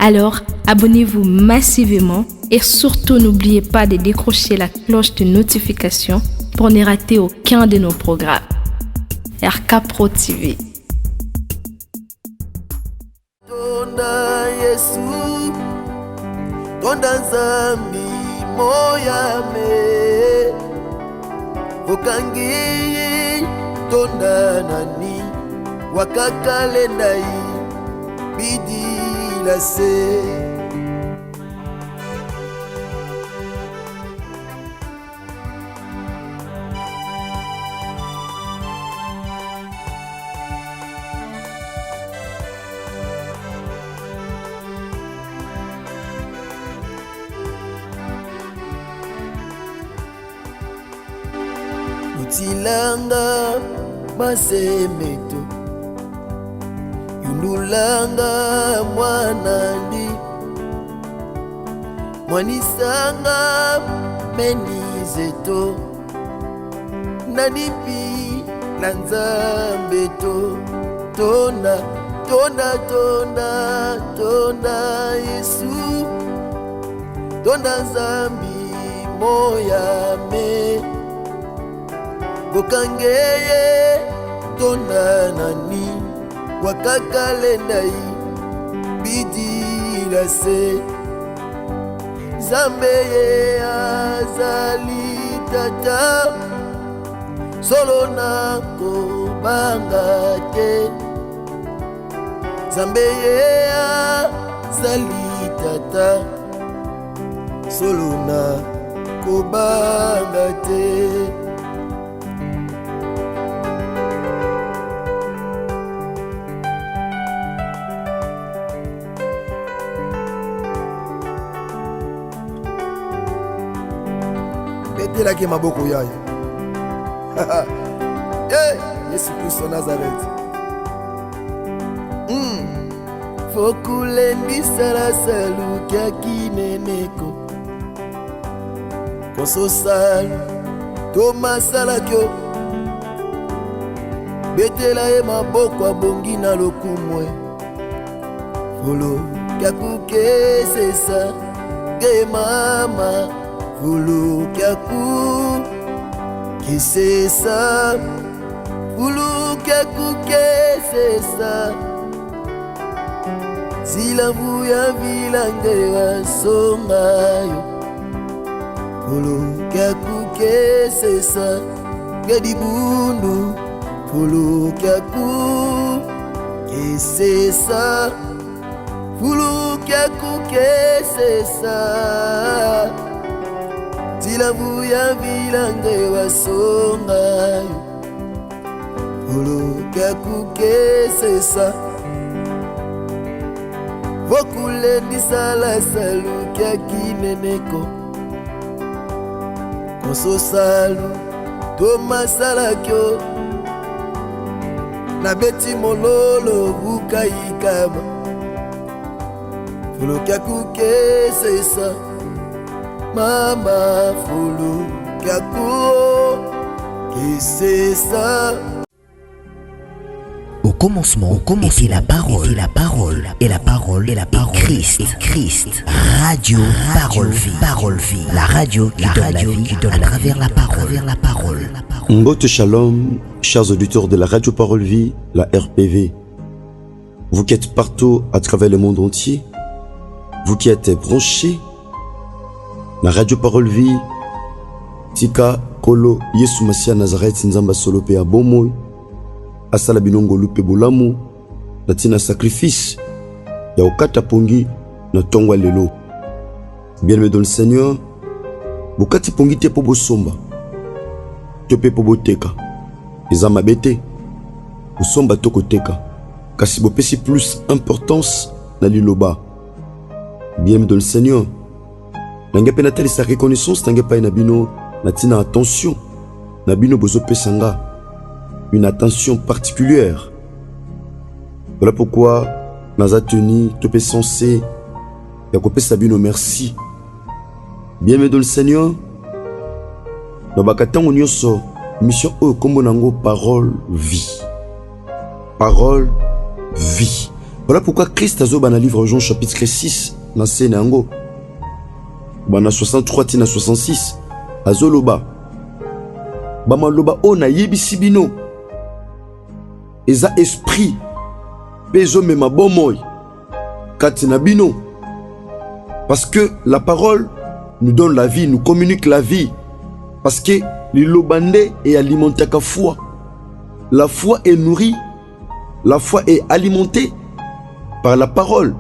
Alors, abonnez-vous massivement et surtout n'oubliez pas de décrocher la cloche de notification pour ne rater aucun de nos programmes. RK Pro TV. Tonda Yesu, tonda Nzambi moyame, okangi tonda nani, wakakale ndai, bidi la se. Utilanga masemeto, yundulanga mwanandi, mwanisanga menizeto, nanipi na Nzambeto. Tonda, tonda, tonda, tonda Yesu, tonda Nzambi moyame, bokangeye tonda nani, wakakale ndai, bidi la se. Nzambe azali tata, solo nako banga te. Nzambe azali tata, solo nako banga te. Betelaki maboko yayo. Hey, Yesu Kristo Nazareth. Fokule ndisala salu kya kineneko, koso salu toma sala kyo, betela ye maboko abongi na lokumwe, folo kya kukesesa ge mama, folo kya kukesesa, folo kya kukesesa. Silavu ya vilange wasongayo, folo kya kukesesa gedibundu, folo kya kukesesa, folo kya kukesesa. Silavu ya vilange wasongayo, folo kya kukesesa. Vokule nisala salu kya kineneko, koso salu toma sala kyo, na beti mololo bukayikama, folo kya kukesesa mama, folo kya kukesesa. Au commencement était la parole, et la parole est Christ. Radio Parole Vie, la radio qui donne la vie à travers la parole. Mbote Shalom, chers auditeurs de la Radio Parole Vie, la RPV. Vous qui êtes partout à travers le monde entier, vous qui êtes branchés, la Radio Parole Vie, Tika Kolo Yesu Masia Nazareth Nzamba Solope Abomoy, asala binongo lupe bolamu na tina sacrifice ya okata pongi na tongwa lelo. Bien-aimé dans le Seigneur, bokati pongi te po bosomba, te pe po boteka, eza mabete bosomba to koteka, kasi bopesi plus importance na liloba. Bien-aimé dans le Seigneur, nanga pe natali sa reconnaissance nanga pa na bino na tina attention na bino bozo pesanga une attention particulière. Voilà pourquoi naza tenu topé censé ya kopé sabino merci. Bien-aimé dans le Seigneur, na bakatango nyonso mission kombo nango parole vie. Parole vie. Voilà pourquoi Christ a zo dans le livre Jean chapitre 6, dans Sénango, dans 63 tina 66, azoloba. Bamaloba o na yebisi bino. Eza esprit pezo mema bomoy katina bino. Parce que la parole nous donne la vie, nous communique la vie. Parce que l'ilobande est alimenté à la foi. La foi est nourrie, la foi est alimentée par la parole.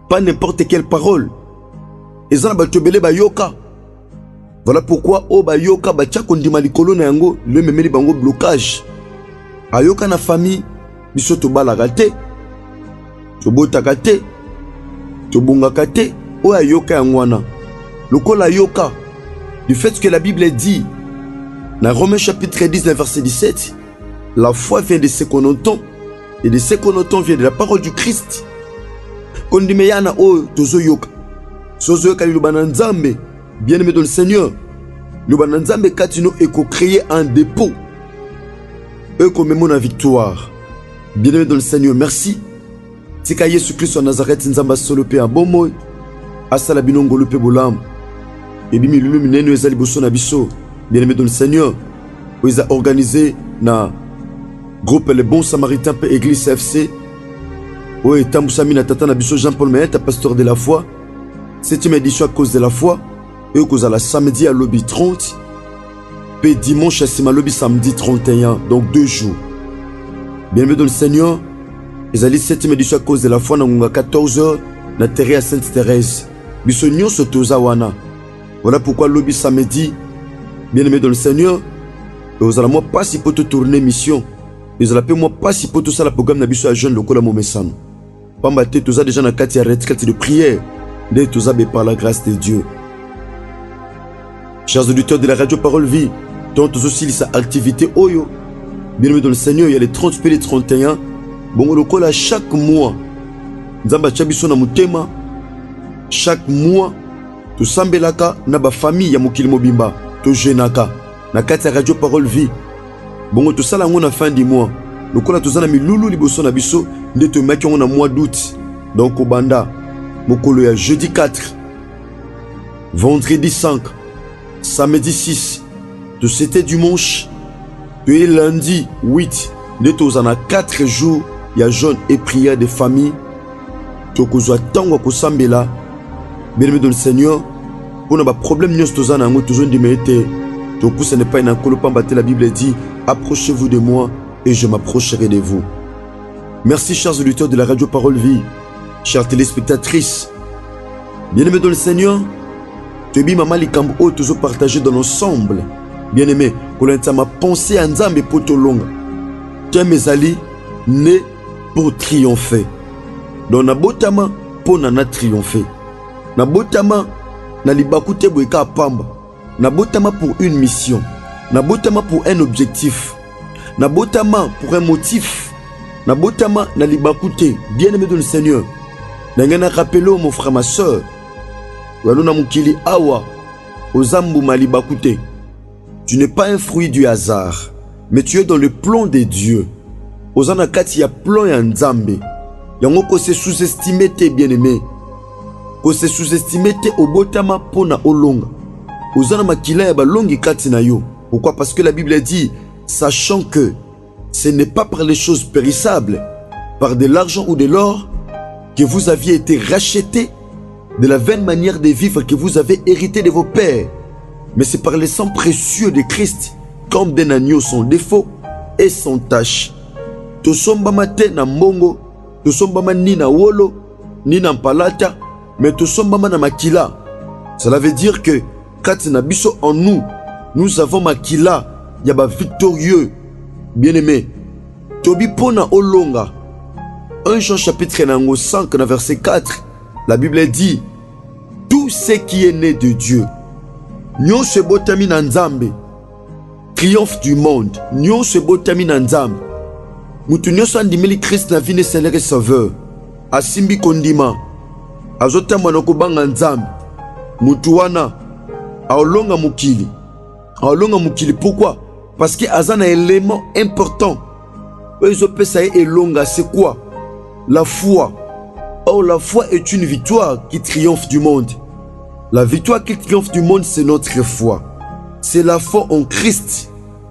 Pas n'importe quelle parole. Et ça, yoka. Voilà pourquoi o ba yoka ba tia kondima likolo na yango le memeli bango blocage. Ayoka na famille biso to balaka te. To botaka te. To bongaka te. O ayoka yangwana. Lokola yoka du fait que la Bible dit dans Romains chapitre 19 verset 17, la foi vient de ce qu'on entend et de ce qu'on entend vient de la parole du Christ. Kondime yana o tozo yoka. Sozo yoka lubana nzambe. Bien-aimé dans le Seigneur, le Bananzambe Katino est créé un dépôt. Eux comme mon victoire. Bien-aimé dans le Seigneur, merci. Tika Yesu Christ en Nazareth Nzamba Solope un bon mot. Asala binongo lope bolam. Et bimi lulu nenu ezali boso na biso. Bien-aimé dans le Seigneur, ils ont organisé na groupe Les Bons Samaritains pe Église FC. Oui, Tambusami na tata na biso Jean-Paul Maëta, pasteur de la foi. 7e édition à cause de la foi. Et que la samedi à lobby 30, puis dimanche à lobby samedi 31, donc 2 jours. Bienvenue dans le Seigneur. Ils allaient 7e édition à cause de la foi, dans 14h, na terre à Sainte-Thérèse. Bisognon se tozawana. Voilà pourquoi lobby samedi, bien-aimé dans le Seigneur, et vous allez moi pas si pour te tourner mission. Ils allez moi pas si pour tout ça la programme na biso à jeune lokola momesano. Pambate tout ça déjà na kati ya retraite de prière. Dès tout ça par la grâce de Dieu. Chers auditeurs de la radio Parole Vie, dont aussi sa activité Oyo, bien-aimé dans le Seigneur, il y a les 30 et les 31. Bon, le col à chaque mois, Nzamba Chabiso na mutema, chaque mois, tu sambelaka na ba famille ya mokili mobimba, tu jenaka, na kati radio Parole Vie. Bon, tout ça là on a fin du mois. Le col à tout ça na milulu liboso na biso, nde te maki on a mois d'août. Donc au banda, mokolo ya jeudi 4, vendredi 5. Samedi 6, de c'était dimanche, de lundi 8, de tous en a 4 jours, il y a jeûne et prière de famille. Donc vous avez tant que sambela, bien-aimé dans le Seigneur, pour nos problèmes nous tous en avons toujours dit mais donc ce n'est pas une encolopambaté, la Bible dit approchez-vous de moi et je m'approcherai de vous. Merci chers auditeurs de la radio Parole Vie, chères téléspectatrices, bien-aimé dans le Seigneur. Tebi mama likambo o toujours partagé dans l'ensemble. Bien-aimé, pour ma pensée à Nzambe poto longa. Temezali né pour triompher. Donc na botama pour nana triompher. Na botama na libakute boeka pamba. Na botama pour une mission. Na botama pour un objectif. Na botama pour un motif. Na botama na libakute. Bien-aimé dans le Seigneur. Nangana rappelo mon frère ma soeur. Awa, tu n'es pas un fruit du hasard, mais tu es dans le plan de Dieu. Ozana kati ya plan ya Nzambe. Yango ko se sous-estimer te bien-aimé. Ko se sous-estimer te obotama pona olonga. Ozana makila ya balongi kati na yo. Pourquoi? Parce que la Bible dit, sachant que ce n'est pas par les choses périssables, par de l'argent ou de l'or, que vous aviez été rachetés de la vaine manière de vivre que vous avez hérité de vos pères, mais c'est par le sang précieux de Christ, comme d'un agneau sans défaut et sans tache. Tosombama te na mbongo, tosombama ni na wolo, ni na palata, mais tosombama na makila. Cela veut dire que quand na biso en nous, nous avons makila, yaba victorieux, bien-aimé. Tobi pona olonga. 1 Jean chapitre 5 verset 4. La Bible dit, tout ce qui est né de Dieu, nyon se botami na Nzambe, triomphe du monde, nyon se botami na Nzambe. Mutu nyonso andimeli Christ na vie ne Seigneur et Sauveur, asimbi kondima, azotamba na kobanga Nzambe, mutu wana, aolonga mukili. Aolonga mukili, pourquoi? Parce que azana élément important. Ezopesa elonga, c'est quoi? la foi. Or, la foi est une victoire qui triomphe du monde. La victoire qui triomphe du monde, c'est notre foi. C'est la foi en Christ.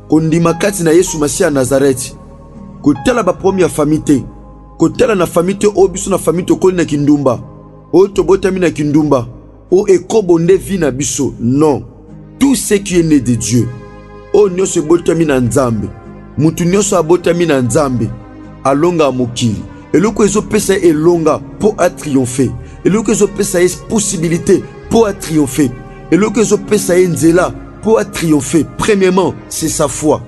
Kondimakati na Yesu Masia Nazareth. Kotala ba première famille te. Kotala na famille te obiso na famille to koli na kindumba. O tobotami na kindumba. O ekobonde vi na biso. Non. Tout ce qui est né de Dieu. O nyoso botami na Nzambe. Mutu nyoso abotami na Nzambe. Alonga mokili. Eloko ezo pesa elonga pour a triompher. Eloko ezo pesa possibilité pour a triompher. Eloko ezo pesa nzela pour a triompher. Premièrement, c'est sa foi.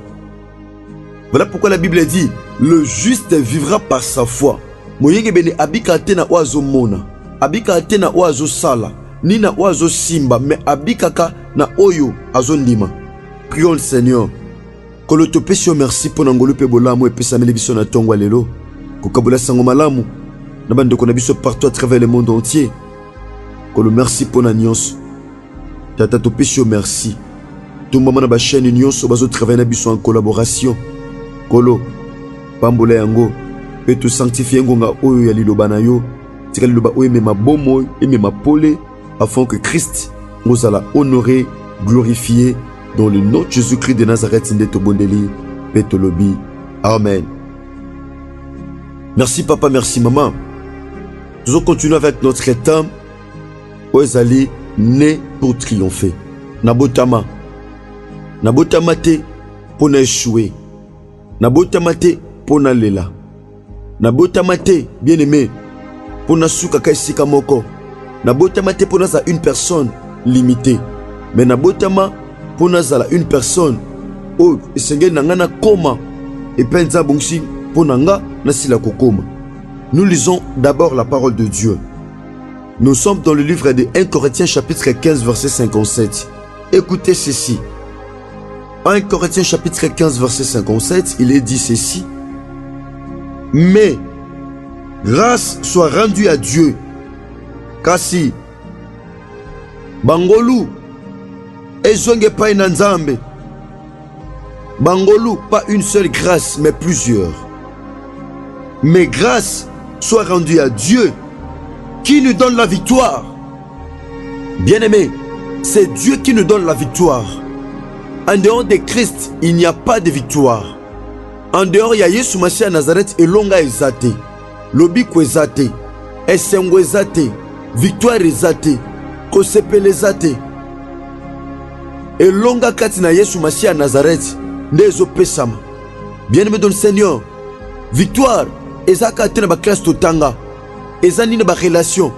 Voilà pourquoi la Bible dit le juste vivra par sa foi. Moyenge bene abika te na oazo mona. Abika te na oazo sala. Ni na oazo simba. Mais abikaka na oyo azo ndima. Prions le Seigneur. Koloto pesio merci pour nangolo pe bolamo et pesa mele biso na tongwa lelo. Kokabula sango malamu. Na bando kona biso partout à travers le monde entier. Kolo merci pour na nyonso. Tata to pesio merci. Tout maman na ba chaîne nyonso bazo travailler na biso en collaboration. Kolo pambola yango pe to sanctifier ngonga oyo ya liloba na yo. Tika liloba oyo mema bomo et mema pole afin que Christ nous alla honorer, glorifier dans le nom de Jésus-Christ de Nazareth Ndeto Bondeli Petolobi. Amen. Merci papa, merci maman. Nous allons continuer avec notre thème. Oezali né pour triompher. Nabotama. Nabotama te pour échouer. Nabotama te pour lela. Nabotama te bien aimé pour nasuka kaisika moko. Nabotama te pour naza une personne limitée. Mais nabotama pour naza une personne oh esengeli nangana koma et penza bongsi pour nanga nasila kokoma. Nous lisons d'abord la parole de Dieu. Nous sommes dans le livre de 1 Corinthiens chapitre 15 verset 57. Écoutez ceci. 1 Corinthiens chapitre 15 verset 57, il est dit ceci. Mais grâce soit rendue à Dieu. Kasi Bangolu ezonge pa ina Nzambe. Bangolu pas une seule grâce mais plusieurs. Mais grâce soit rendue à Dieu qui nous donne la victoire. Bien-aimés, c'est Dieu qui nous donne la victoire. En dehors de Christ, il n'y a pas de victoire. En dehors, il y a Yesu Masia Nazareth et longa ezate. Lobiko ezate. Esengo ezate. Victoire ezate. Kosepele ezate. Et longa katina Yesu Masia Nazareth. Nezo pesama. Bien-aimé dans le Seigneur. Victoire. Ezaka tena ba classe totanga. Ezani na ba relation.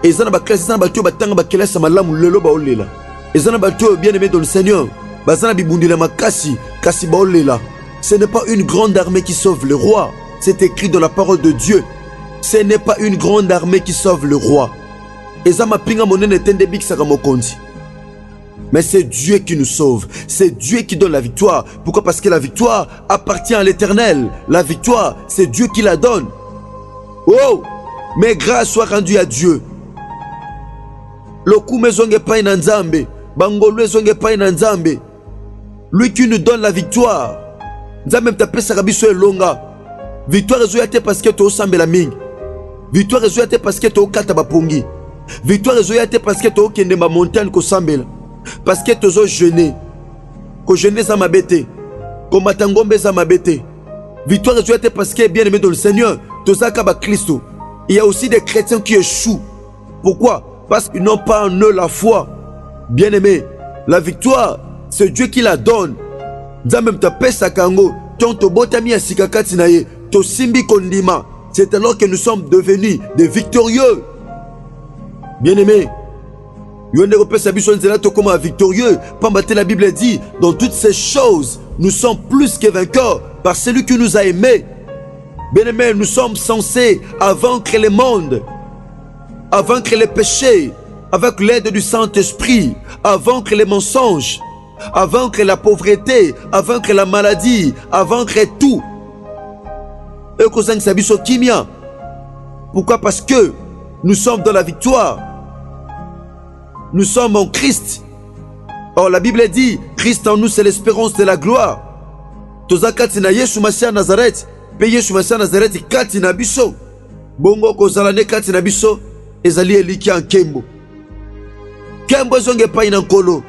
Ezana ba classe na ba to batanga ba classe malamu lelo ba olela. Ezana ba to bien-aimé dans le Seigneur. Bazana bibundila makasi kasi ba olela. Ce n'est pas une grande armée qui sauve le roi. C'est écrit dans la parole de Dieu. Ce n'est pas une grande armée qui sauve le roi. Ezama pinga monene tende bikisaka mokonzi. Mais c'est Dieu qui nous sauve. C'est Dieu qui donne la victoire. Pourquoi? Parce que la victoire appartient à l'Éternel. La victoire, c'est Dieu qui la donne. Oh! Mais grâce soit rendue à Dieu. Lokume zonge pa ina Nzambe. Bangolwe zonge pa ina Nzambe. Lui qui nous donne la victoire. Nzambe mtapesa biso elonga. Victoire ezoyate parce que to sambela mingi. Victoire ezoyate parce que to kata bapongi. Victoire ezoyate parce que to kende ma montagne ko sambela. Parce que tozo jeûner. Ko jeûner za mabete. Ko matangombe za mabete. Victoire ezoyate parce que bien aimé dans le Seigneur, tozaka ba Christo. Il y a aussi des chrétiens qui échouent. Pourquoi? Parce qu'ils n'ont pas en eux la foi. Bien aimé, la victoire, c'est Dieu qui la donne. Nzambe mtapesa kango, tonto botami ya sikakati na ye, to simbi kondima. C'est alors que nous sommes devenus des victorieux. Bien aimé, yonde kopesa biso nzela to koma victorieux. Pambate la Bible dit, dans toutes ces choses, nous sommes plus que vainqueurs par celui qui nous a aimés. Bien aimé, nous sommes censés vaincre le monde, à vaincre les péchés, avec l'aide du Saint-Esprit, à vaincre les mensonges, à vaincre la pauvreté, à vaincre la maladie, à vaincre tout. Et que ça biso kimia. Pourquoi? Parce que nous sommes dans la victoire. Nous sommes en Christ. Or la Bible dit, Christ en nous c'est l'espérance de la gloire. Tozakati na Yesu Masia Nazareth, pe Yesu Masia Nazareth kati na biso. bongo kozala ne kati na biso ezali eliki ya nkembo. Nkembo ezonge epai na nkolo.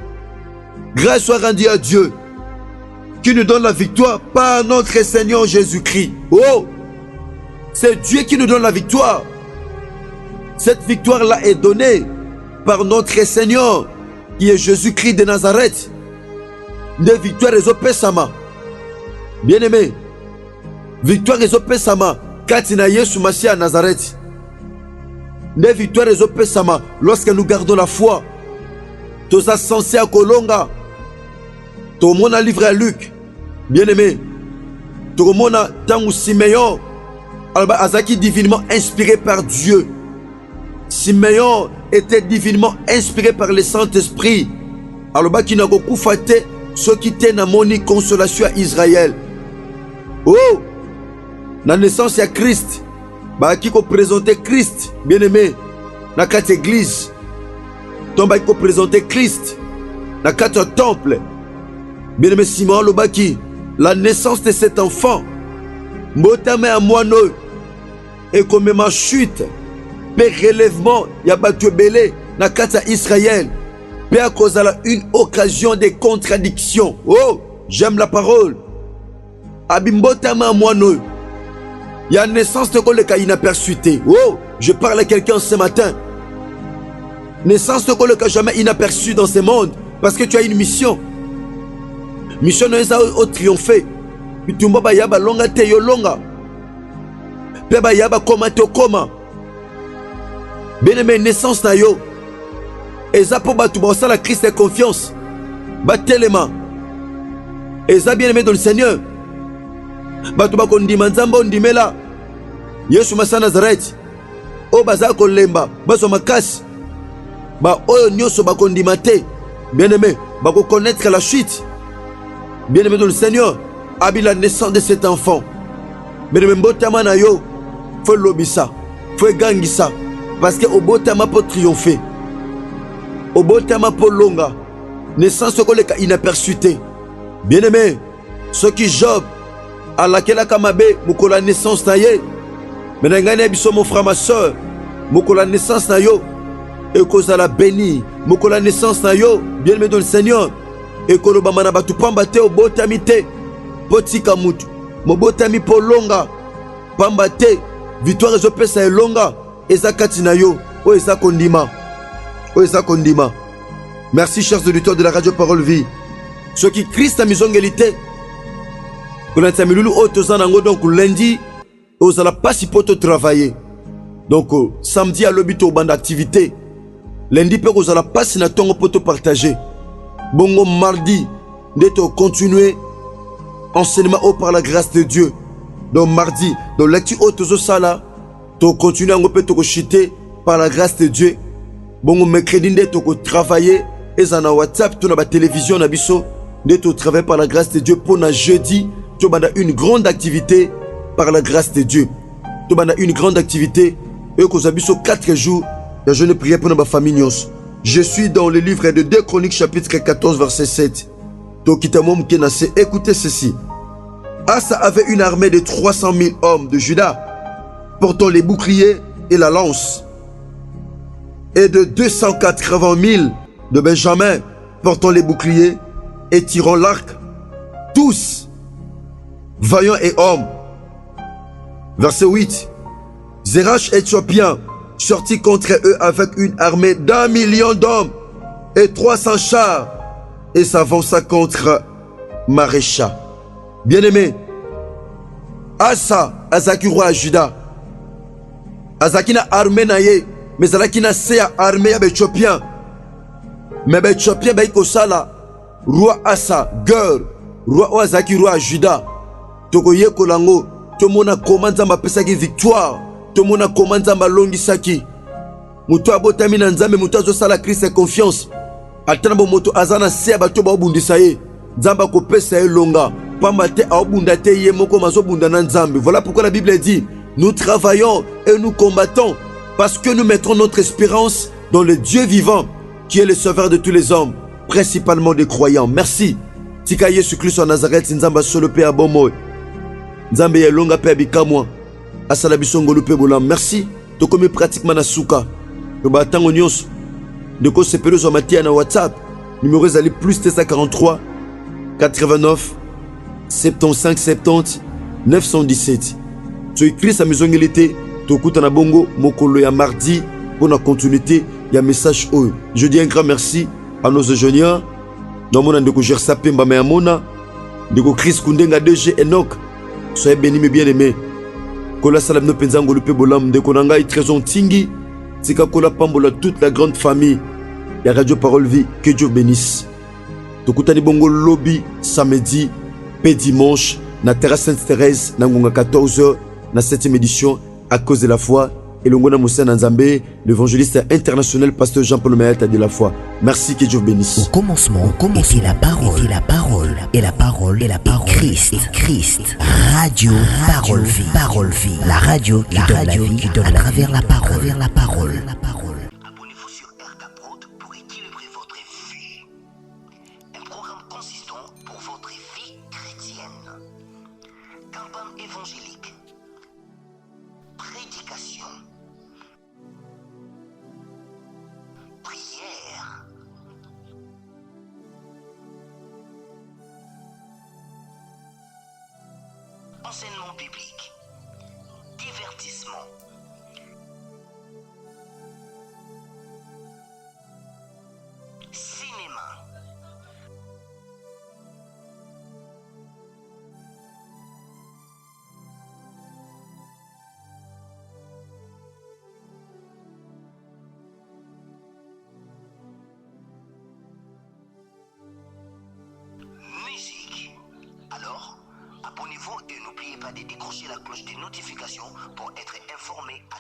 Grâce soit rendue à Dieu qui nous donne la victoire par notre Seigneur Jésus-Christ. Oh, c'est Dieu qui nous donne la victoire. Cette victoire-là est donnée par notre Seigneur qui est Jésus-Christ de Nazareth. Des victoires ezopesama. Bien-aimé, victoire ezopesama kati na Yesu Masia à Nazareth. Des victoires ezopesama lorsque nous gardons la foi. Tous censés à kolonga. Tout le monde a livré à Luc. Bien-aimé, tout le monde a tangu Simeon. Azaki divinement inspiré par Dieu. Simeon était divinement inspiré par le Saint-Esprit. Alors qui n'a pas fait ce qui était dans mon consolation à Israël. Oh, la naissance de Christ, qui a présenté Christ, bien-aimé, dans cette église. Donc qui a présenté Christ dans quatre temple. Bien-aimé Simon Lobaki, la naissance de cet enfant, Mbotame à moineau, et comme ma chute, père relèvement, il y a battu belé, na kata Israël, père à cause de une occasion de contradiction. Oh, j'aime la parole. Abimbotame à moineau, il y a naissance de quoi le cas inaperçuité. Oh, je parle à quelqu'un ce matin. Naissance de quoi le cas jamais inaperçu dans ce monde, parce que tu as une mission. Mission n'est pas au triompher. Pitumba ba yaba longa te yo longa. Pe ba yaba koma te koma. Bien-aimé, naissance na yo. Eza po batu ba la Christ de confiance. Ba telema. Eza bien-aimé dans le Seigneur. Batu ba kondima nzamba ondimela. Yesu Masa Nazareth. O baza ko lemba, bazo makasi. Ba oyo nyoso ba kondima te. Bien-aimé, ba ko connaître la chute. Bien-aimé dans le Seigneur, abi la naissance de cet enfant. Bien-aimé, mbotama na yo, faut lobisa, faut gangisa, parce que au botama pour triompher, au botama pour longa, naissance de quoi inaperçuté. Bien-aimé, ce qui Job, à laquelle a kamabe, mukola naissance na ye, mais n'engane biso mon frère ma soeur, mukola naissance na yo, et cause à la béni, mukola naissance na yo, bien-aimé dans le Seigneur. Et koloba mana batu pamba te obotami te potika mutu mobotami po longa pamba te victoire ezopesa elonga eza kati na yo o eza kondima Merci chers auditeurs de la radio Parole Vie. Ceux qui Christ a misongélité kolanta milulu o tozana ngo donc lundi ozala pasi poto travailler donc samedi à l'obito bande activité lundi pe ozala pasi na tongo poto partager. Bongo mardi, d'être continuer enseignement par la grâce de Dieu. Donc mardi, dans lecture haute au sala, to continuer à te chiter par la grâce de Dieu. Bongo mercredi d'être travailler et ça na WhatsApp, tout na télévision na biso, d'être travailler par la grâce de Dieu pour na jeudi, tu as une grande activité par la grâce de Dieu. Tu as une grande activité et que ça biso 4 jours, la jeune prière pour ma famille. Je suis dans le livre de 2 Chroniques chapitre 14 verset 7. Écoutez ceci. Asa avait une armée de 300 000 hommes de Juda, portant les boucliers et la lance, et de 280 000 de Benjamin, portant les boucliers et tirant l'arc, tous vaillants et hommes. Verset 8. Zerach éthiopien sortit contre eux avec une armée d'1 million d'hommes et 300 chars et s'avança contre Marécha. Bien-aimé, Asa, Azaki roi à Juda, Azaki na armée naye, mais Azaki na seya armée à Éthiopien. Mais Éthiopien baiko sala, roi Asa, Gur, roi Azaki roi à Juda. Tokoye kolango, tout le monde a commandé ma pesaki victoire. Tout le monde a commandé ma longi saki. Muto abotami na nzambe muto azo sala Christ confiance. Atana bo moto azana se bato ba obundisa ye. Nzamba ko pesa ye longa. Pamba te a obunda te ye moko mazo bunda na nzambe. Voilà pourquoi la Bible dit nous travaillons et nous combattons parce que nous mettons notre espérance dans le Dieu vivant qui est le sauveur de tous les hommes, principalement des croyants. Merci. Tika Yesu Christ en Nazareth nzamba solo pe abomo. Nzambe ye longa pe abikamwa. asala biso ngolu pe bolam. Merci. Tokomi pratiquement na suka. To ba tango nyonso. Ndeko sepelo zo matia na WhatsApp. Numéro ezali plus 243 89 75 70 917. Tu écris sa maison ngélité. Tokuta na bongo mokolo ya mardi pour la continuité. Il y a un message haut. Je dis un grand merci à nos ingénieurs. Dans mon andeko Gersa Pemba me amona. Ndeko Chris Kundenga DG Enoch. Soyez bénis mes bien-aimés. Kola salam no penzango lupe bolam ndeko nanga trésor tingi. Tika kola pambola toute la grande famille. Ya Radio Parole Vie, que Dieu bénisse. Tokuta ni bongo lobby samedi pe dimanche na Terrasse Sainte-Thérèse na ngonga 14h na 7e édition à cause de la foi. Et l'ongona Moussa Nzambé, l'évangéliste international pasteur Jean-Paul Mayata de la foi. Merci, que Dieu bénisse. Au commencement, était la parole, et la parole, Christ. Radio Parole Vie, la radio qui donne la vie à travers la parole. Abonnez-vous sur RK Prod pour équilibrer votre vie. Un programme consistant pour votre vie chrétienne. Campagne évangélique. Prédication. Prière. Enseignement biblique. Divertissement. Cinéma. Musique. Alors, abonnez-vous et n'oubliez pas de décrocher la cloche des notifications pour être informé à